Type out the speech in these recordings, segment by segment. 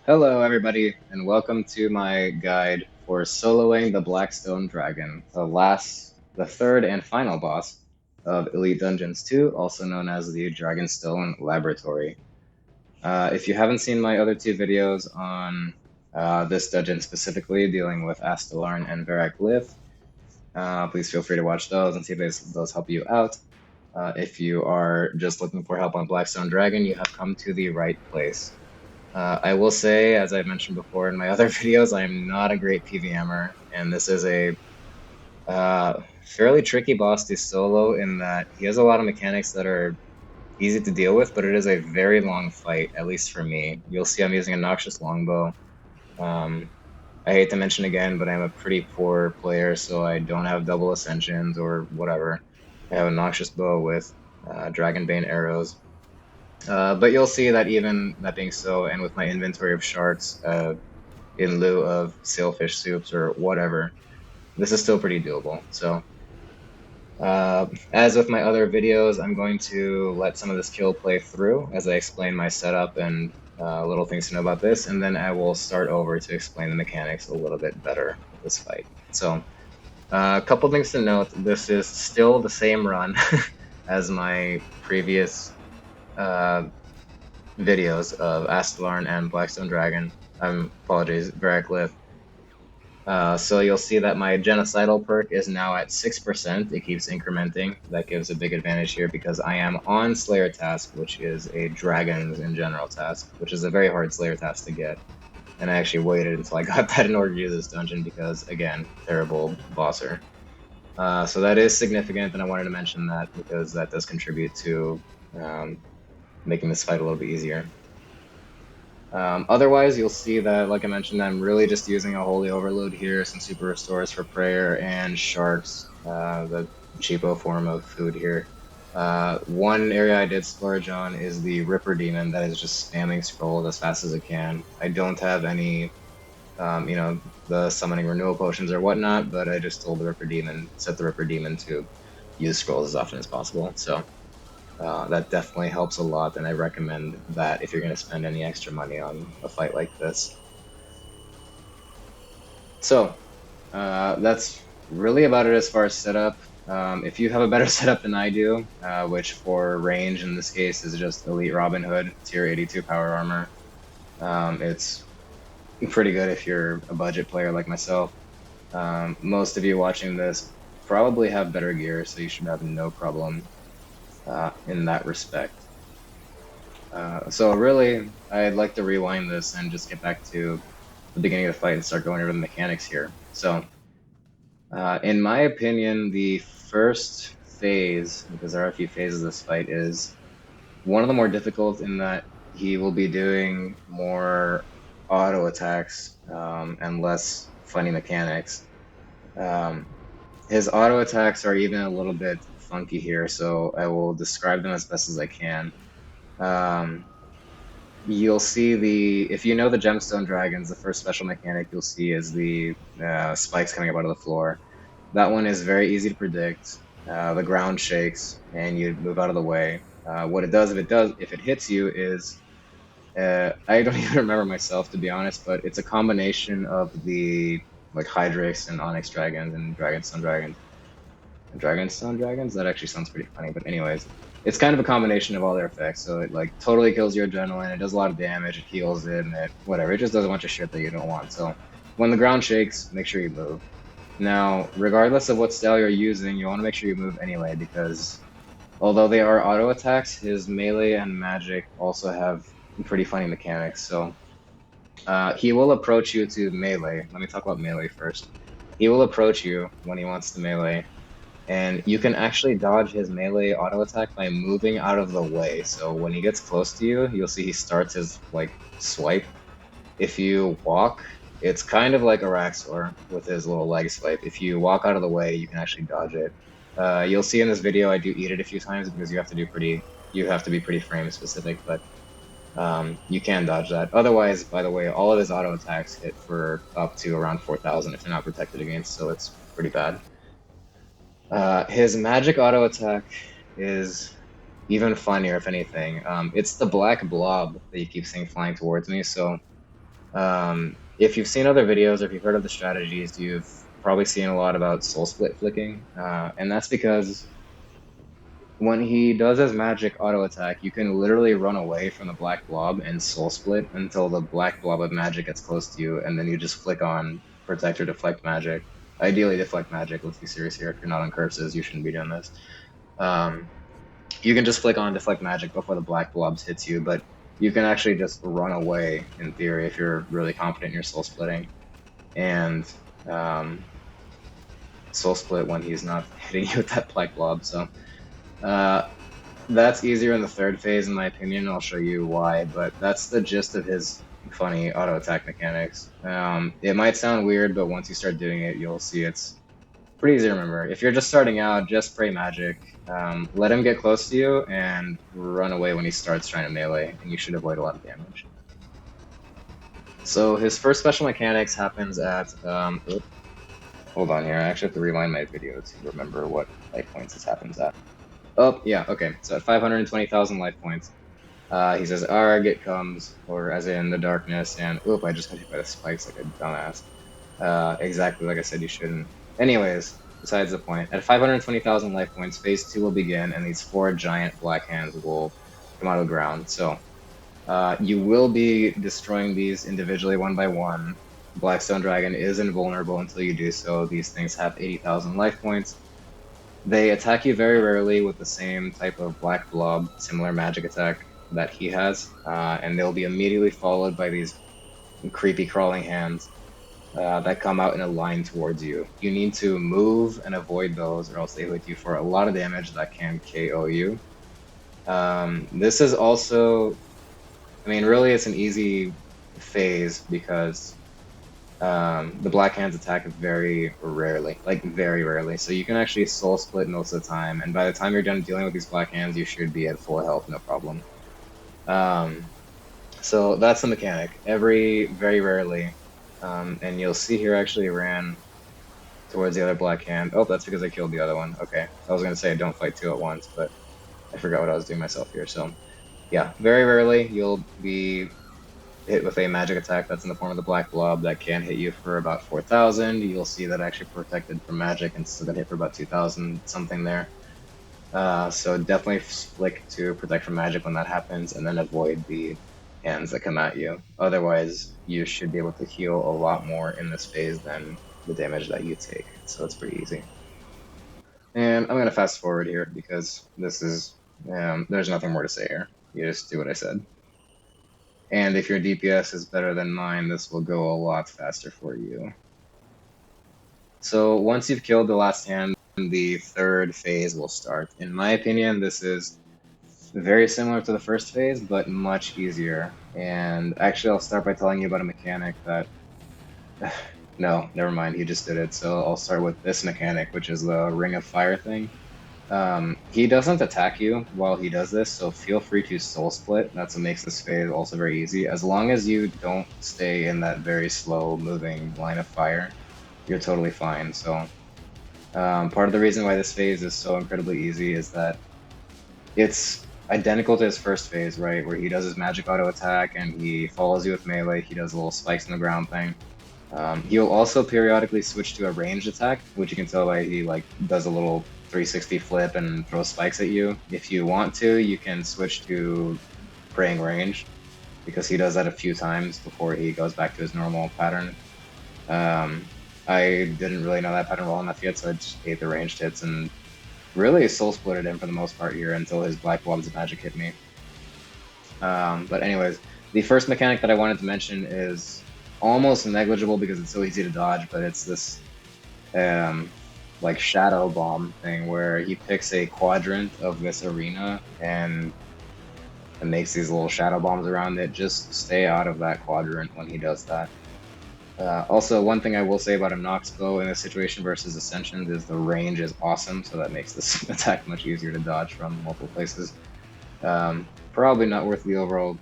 Hello, everybody, and welcome to my guide for soloing the Blackstone Dragon, the third and final boss of Elite Dungeons 2, also known as the Dragonstone Laboratory. If you haven't seen my other two videos on this dungeon specifically, dealing with Astalarn and Verak Lith, please feel free to watch those and see if those help you out. If you are just looking for help on Blackstone Dragon, you have come to the right place. I will say, as I've mentioned before in my other videos, I am not a great PVMer, and this is a fairly tricky boss to solo in that he has a lot of mechanics that are easy to deal with, but it is a very long fight, at least for me. You'll see I'm using a Noxious Longbow. I hate to mention again, but I'm a pretty poor player, so I don't have double ascensions or whatever. I have a Noxious Bow with Dragonbane arrows. But you'll see that even that being so, and with my inventory of sharks in lieu of sailfish soups or whatever, this is still pretty doable. So, as with my other videos, I'm going to let some of this kill play through as I explain my setup and little things to know about this, and then I will start over to explain the mechanics a little bit better with this fight. So, a couple things to note, this is still the same run as my previous videos of Astalarn and Blackstone Dragon. Apologies, Veraclith. So you'll see that my genocidal perk is now at 6%. It keeps incrementing. That gives a big advantage here because I am on Slayer task, which is a dragons in general task, which is a very hard Slayer task to get. And I actually waited until I got that in order to do this dungeon because, again, terrible bosser. So that is significant, and I wanted to mention that because that does contribute to making this fight a little bit easier. Otherwise, you'll see that, like I mentioned, I'm really just using a Holy Overload here, some Super Restores for Prayer, and Sharks, the cheapo form of food here. One area I did splurge on is the Ripper Demon that is just spamming scrolls as fast as it can. I don't have any, the summoning renewal potions or whatnot, but I just told the Ripper Demon, set the Ripper Demon to use scrolls as often as possible, so... that definitely helps a lot, and I recommend that if you're going to spend any extra money on a fight like this. So, that's really about it as far as setup. If you have a better setup than I do, which for range in this case is just Elite Robin Hood, tier 82 power armor, it's pretty good if you're a budget player like myself. Most of you watching this probably have better gear, so you should have no problem in that respect. So really, I'd like to rewind this and just get back to the beginning of the fight and start going over the mechanics here. So, in my opinion, the first phase, because there are a few phases of this fight, is one of the more difficult in that he will be doing more auto attacks and less funny mechanics. His auto attacks are even a little bit funky here, so I will describe them as best as I can. You'll see if you know the Gemstone Dragons, the first special mechanic you'll see is the spikes coming up out of the floor. That one is very easy to predict. The ground shakes, and you move out of the way. What it does, if it hits you, is I don't even remember myself, to be honest, but it's a combination of the like Hydrix and Onyx Dragons and Dragonstone Dragons. Dragonstone Dragons? That actually sounds pretty funny, but anyways. It's kind of a combination of all their effects, so it like totally kills your adrenaline, it does a lot of damage, it heals it, and whatever, it just does a bunch of shit that you don't want. So when the ground shakes, make sure you move. Now, regardless of what style you're using, you want to make sure you move anyway, because although they are auto attacks, his melee and magic also have pretty funny mechanics. So he will approach you to melee. Let me talk about melee first. He will approach you when he wants to melee, and you can actually dodge his melee auto attack by moving out of the way. So when he gets close to you, you'll see he starts his like swipe. If you walk, it's kind of like a Raxor with his little leg swipe. If you walk out of the way, you can actually dodge it. You'll see in this video I do eat it a few times because you have to be pretty frame specific, but you can dodge that. Otherwise, by the way, all of his auto attacks hit for up to around 4,000 if they're not protected against, so it's pretty bad. His magic auto attack is even funnier, if anything. It's the black blob that you keep seeing flying towards me, so If you've seen other videos or if you've heard of the strategies, you've probably seen a lot about soul split flicking, and that's because when he does his magic auto attack, you can literally run away from the black blob and soul split until the black blob of magic gets close to you, and then you just flick on protect or deflect magic. Ideally, deflect magic. Let's be serious here. If you're not on curses, you shouldn't be doing this. Um, you can just flick on deflect magic before the black blobs hits you, but you can actually just run away in theory if you're really confident in your soul splitting and um, soul split when he's not hitting you with that black blob. So uh, that's easier in the third phase, in my opinion. I'll show you why, but that's the gist of his funny auto attack mechanics. It might sound weird, but once you start doing it, you'll see it's pretty easy to remember. If you're just starting out, just spray magic. Let him get close to you and run away when he starts trying to melee, and you should avoid a lot of damage. So his first special mechanics happens at hold on here. I actually have to rewind my video to remember what life points this happens at. Oh, yeah, okay. So at 520,000 life points, he says, Arg, it comes, or as in the darkness, and oop, I just got hit by the spikes like a dumbass. Exactly like I said you shouldn't. Anyways, besides the point, at 520,000 life points, phase 2 will begin, and these 4 giant black hands will come out of the ground. So, you will be destroying these individually one by one. Blackstone Dragon is invulnerable until you do so. These things have 80,000 life points. They attack you very rarely with the same type of black blob, similar magic attack that he has, and they'll be immediately followed by these creepy crawling hands that come out in a line towards you. You need to move and avoid those, or else they hit you for a lot of damage that can KO you. This is also, I mean, really it's an easy phase because the black hands attack very rarely, like very rarely. So you can actually soul split most of the time, and by the time you're done dealing with these black hands, you should be at full health, no problem. So that's the mechanic. Very rarely, and you'll see here actually ran towards the other black hand. Oh, that's because I killed the other one. Okay, I was gonna say don't fight two at once, but I forgot what I was doing myself here. So yeah, very rarely you'll be hit with a magic attack that's in the form of the black blob that can hit you for about 4,000. You'll see that actually protected from magic and still got hit for about 2,000 something there. So definitely flick to protect from magic when that happens, and then avoid the hands that come at you. Otherwise, you should be able to heal a lot more in this phase than the damage that you take. So it's pretty easy. And I'm gonna fast forward here because this is there's nothing more to say here. You just do what I said. And if your DPS is better than mine, this will go a lot faster for you. So once you've killed the last hand, the third phase will start. In my opinion, this is very similar to the first phase, but much easier. And actually, I'll start by telling you about a mechanic that... No, never mind, he just did it. So I'll start with this mechanic, which is the Ring of Fire thing. He doesn't attack you while he does this, so feel free to soul split. That's what makes this phase also very easy. As long as you don't stay in that very slow moving line of fire, you're totally fine. So part of the reason why this phase is so incredibly easy is that it's identical to his first phase, right? Where he does his magic auto attack and he follows you with melee, he does a little spikes in the ground thing. He'll also periodically switch to a ranged attack, which you can tell by he like does a little 360 flip and throw spikes at you. If you want to, you can switch to praying range, because he does that a few times before he goes back to his normal pattern. I didn't really know that pattern well enough yet, so I just ate the ranged hits and really soul splitted him for the most part here until his black blobs of magic hit me. But anyways, the first mechanic that I wanted to mention is almost negligible because it's so easy to dodge, but it's this like shadow bomb thing where he picks a quadrant of this arena and makes these little shadow bombs around it. Just stay out of that quadrant when he does that. Also, one thing I will say about a Nox bow in this situation versus Ascensions is the range is awesome, so that makes this attack much easier to dodge from multiple places. Probably not worth the overall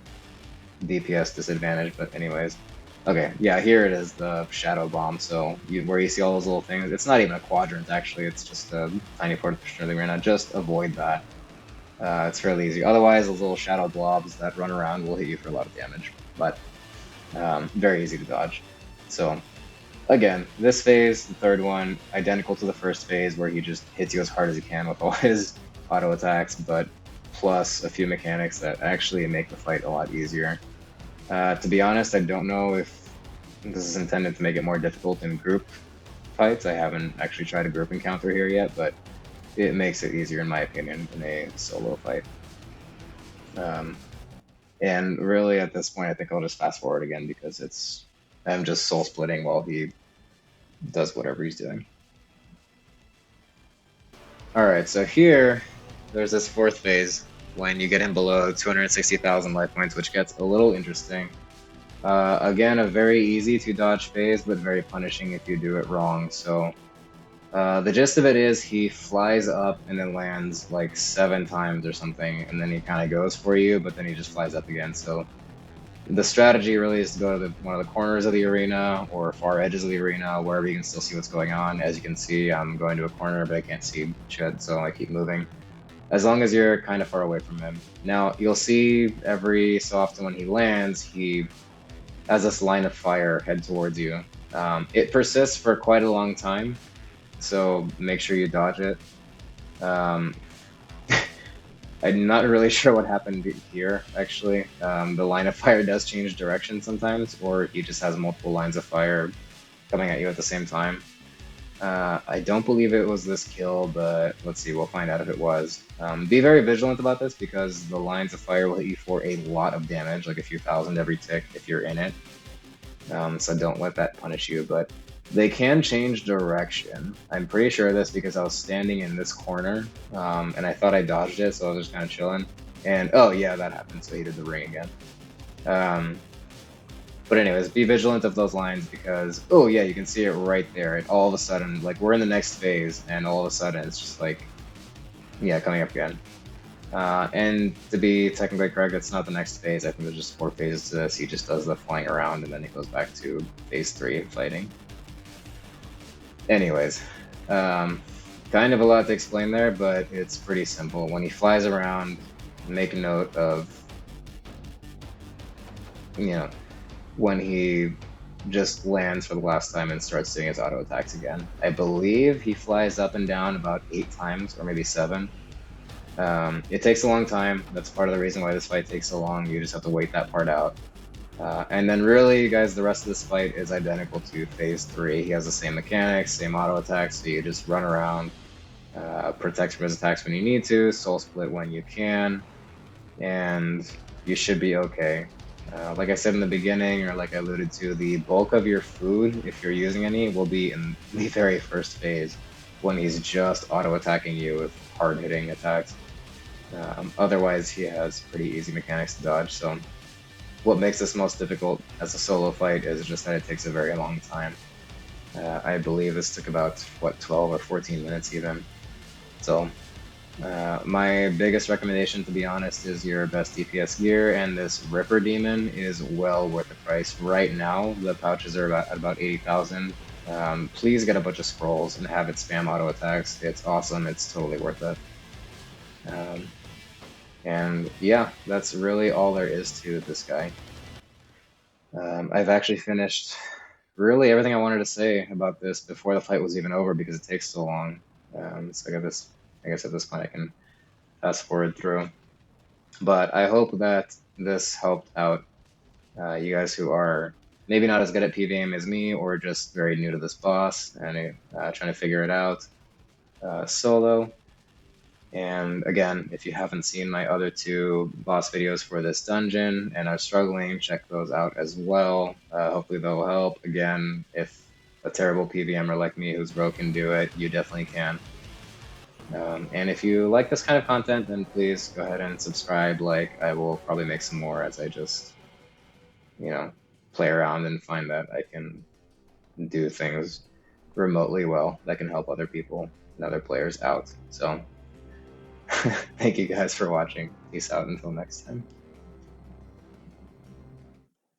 DPS disadvantage, but anyways. Okay, yeah, here it is, the Shadow Bomb, so where you see all those little things, it's not even a quadrant actually, it's just a tiny portion of the arena. Just avoid that. It's fairly easy. Otherwise, those little shadow blobs that run around will hit you for a lot of damage. But Very easy to dodge. So again, this phase, the third one, identical to the first phase where he just hits you as hard as he can with all his auto attacks, but plus a few mechanics that actually make the fight a lot easier. To be honest, I don't know if this is intended to make it more difficult in group fights. I haven't actually tried a group encounter here yet, but it makes it easier in my opinion in a solo fight. And really at this point, I think I'll just fast forward again because I'm just soul splitting while he does whatever he's doing. Alright, so here, there's this fourth phase when you get him below 260,000 life points, which gets a little interesting. Again, a very easy to dodge phase, but very punishing if you do it wrong. So the gist of it is he flies up and then lands like 7 times or something, and then he kind of goes for you, but then he just flies up again. So the strategy really is to go to one of the corners of the arena or far edges of the arena, wherever you can still see what's going on. As you can see, I'm going to a corner, but I can't see shit, so I keep moving. As long as you're kind of far away from him. Now, you'll see every so often when he lands, he has this line of fire head towards you. It persists for quite a long time, so make sure you dodge it. I'm not really sure what happened here, actually. The line of fire does change direction sometimes, or he just has multiple lines of fire coming at you at the same time. I don't believe it was this kill, but let's see, we'll find out if it was. Be very vigilant about this because the lines of fire will hit you for a lot of damage, like a few thousand every tick if you're in it. So don't let that punish you, but they can change direction. I'm pretty sure of this because I was standing in this corner, and I thought I dodged it, so I was just kind of chilling. And oh yeah, that happened, so he did the ring again. But anyways, be vigilant of those lines because, oh yeah, you can see it right there. And all of a sudden, like, we're in the next phase, and all of a sudden it's just like, yeah, coming up again. And to be technically correct, it's not the next phase. I think there's just 4 phases to this. He just does the flying around, and then he goes back to phase 3 fighting. Anyways, kind of a lot to explain there, but it's pretty simple. When he flies around, make a note of, when he just lands for the last time and starts doing his auto attacks again. I believe he flies up and down about 8 times, or maybe 7. It takes a long time. That's part of the reason why this fight takes so long. You just have to wait that part out. And then really, guys, the rest of this fight is identical to phase 3. He has the same mechanics, same auto attacks, so you just run around, protect from his attacks when you need to, soul split when you can, and you should be okay. Like I said in the beginning, or like I alluded to, the bulk of your food, if you're using any, will be in the very first phase, when he's just auto-attacking you with hard-hitting attacks. Otherwise, he has pretty easy mechanics to dodge, so what makes this most difficult as a solo fight is just that it takes a very long time. I believe this took about, 12 or 14 minutes even. So, my biggest recommendation, to be honest, is your best DPS gear, and this Ripper Demon is well worth the price. Right now, the pouches are at about 80,000. Please get a bunch of scrolls and have it spam auto attacks. It's awesome. It's totally worth it. And yeah, that's really all there is to this guy. I've actually finished really everything I wanted to say about this before the fight was even over because it takes so long. So I guess at this point I can fast forward through. But I hope that this helped out you guys who are maybe not as good at PVM as me, or just very new to this boss and trying to figure it out solo. And again, if you haven't seen my other 2 boss videos for this dungeon and are struggling, check those out as well. Hopefully they'll help. Again, if a terrible PVMer like me who's broke can do it, you definitely can. And if you like this kind of content, then please go ahead and subscribe. I will probably make some more as I just, play around and find that I can do things remotely well that can help other people and other players out. So, thank you guys for watching. Peace out until next time.